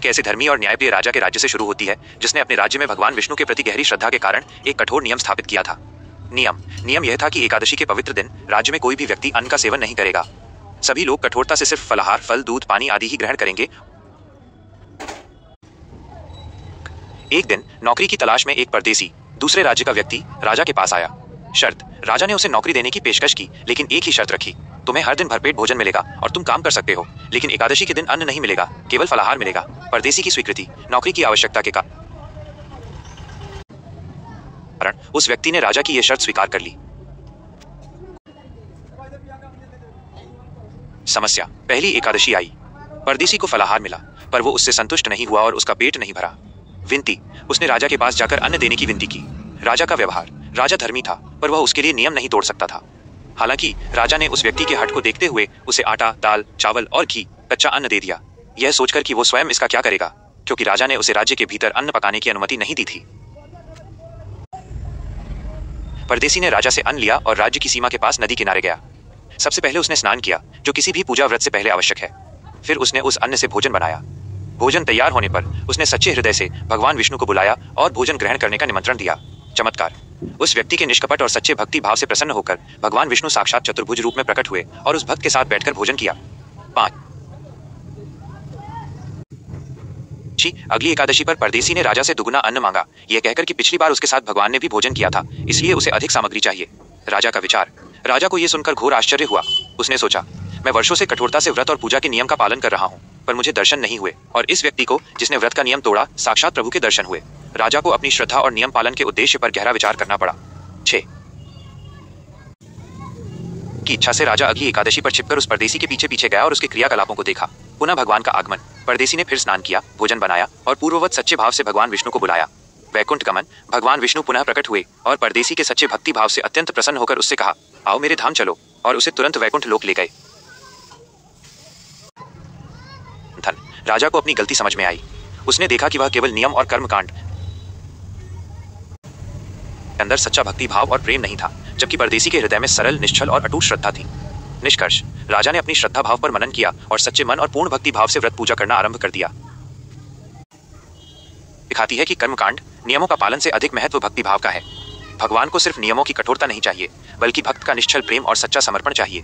एक ऐसे धर्मी और न्यायप्रिय राजा के राज्य से शुरू होती है जिसने अपने राज्य में भगवान विष्णु के प्रति गहरी श्रद्धा के कारण एक कठोर नियम स्थापित किया था। नियम यह था कि एकादशी के पवित्र दिन राज्य में कोई भी व्यक्ति अन्न का सेवन नहीं करेगा। सभी लोग कठोरता से सिर्फ फलाहार, फल, दूध, पानी आदि ही ग्रहण करेंगे। एक दिन नौकरी की तलाश में एक परदेसी दूसरे राज्य का व्यक्ति राजा के पास आया। शर्त, राजा ने उसे नौकरी देने की पेशकश की, लेकिन एक ही शर्त रखी, तुम्हें हर दिन भरपेट भोजन मिलेगा और तुम काम कर सकते हो, लेकिन एकादशी के दिन अन्न नहीं मिलेगा, केवल फलाहार मिलेगा। परदेसी की स्वीकृति नौकरी की आवश्यकता के कारण उस व्यक्ति ने राजा की यह शर्त स्वीकार कर ली। समस्या, पहली एकादशी आई, परदेसी को फलाहार मिला, पर वो उससे संतुष्ट नहीं हुआ और उसका पेट नहीं भरा। विनती, उसने राजा के पास जाकर अन्न देने की विनती की। राजा का व्यवहार, राजा धर्मी था, पर वह उसके लिए नियम नहीं तोड़ सकता था। हालांकि राजा ने उस व्यक्ति के हठ को देखते हुए उसे आटा, दाल, चावल और घी, कच्चा अन्न दे दिया, यह सोचकर कि वो स्वयं इसका क्या करेगा, क्योंकि राजा ने उसे राज्य के भीतर अन्न पकाने की अनुमति नहीं दी थी। परदेसी ने राजा से अन्न लिया और राज्य की सीमा के पास नदी किनारे गया। सबसे पहले उसने स्नान किया, जो किसी भी पूजा व्रत से पहले आवश्यक है। फिर उसने उस अन्न से भोजन बनाया। भोजन तैयार होने पर उसने सच्चे हृदय से भगवान विष्णु को बुलाया और भोजन ग्रहण करने का निमंत्रण दिया। चमत्कार, उस व्यक्ति के निष्कपट और सच्चे भक्ति भाव से प्रसन्न होकर भगवान विष्णु साक्षात चतुर्भुज रूप में प्रकट हुए और उस भक्त के साथ बैठकर भोजन किया। 5 अगली एकादशी पर परदेसी ने राजा से दुगुना अन्न मांगा, यह कहकर कि पिछली बार उसके साथ भगवान ने भी भोजन किया था, इसलिए उसे अधिक सामग्री चाहिए। राजा का विचार, राजा को यह सुनकर घोर आश्चर्य हुआ। उसने सोचा, मैं वर्षों से कठोरता से व्रत और पूजा के नियम का पालन कर रहा हूँ, पर मुझे दर्शन नहीं हुए, और इस व्यक्ति को जिसने व्रत का नियम तोड़ा, साक्षात प्रभु के दर्शन हुए। राजा को अपनी श्रद्धा और नियम पालन के उद्देश्य पर गहरा विचार करना पड़ा। 6 की इच्छा से राजा अगली एकादशी पर छिपकर उस परदेसी के पीछे पीछे गया और उसके क्रियाकलापों को देखा। पुनः भगवान का आगमन, परदेसी ने फिर स्नान किया, भोजन बनाया और पूर्ववत सच्चे भाव से भगवान विष्णु को बुलाया। वैकुंठ गमन, भगवान विष्णु पुनः प्रकट हुए और परदेसी के सच्चे भक्ति भाव से अत्यंत प्रसन्न होकर उससे कहा, आओ मेरे धाम चलो, और उसे तुरंत वैकुंठ लोक ले गए। राजा को अपनी गलती समझ में आई। उसने देखा कि वह केवल नियम और कर्मकांड अंदर सच्चा भक्ति भाव और प्रेम नहीं था, जबकि परदेसी के हृदय में सरल, निश्चल और अटूट श्रद्धा थी। निष्कर्ष, राजा ने अपनी श्रद्धा भाव पर मनन किया और सच्चे मन और पूर्ण भक्ति भाव से व्रत पूजा करना आरंभ कर दिया। दिखाती है कि कर्मकांड, नियमों का पालन से अधिक महत्व भक्ति भाव का है। भगवान को सिर्फ नियमों की कठोरता नहीं चाहिए, बल्कि भक्त का निश्चल प्रेम और सच्चा समर्पण चाहिए।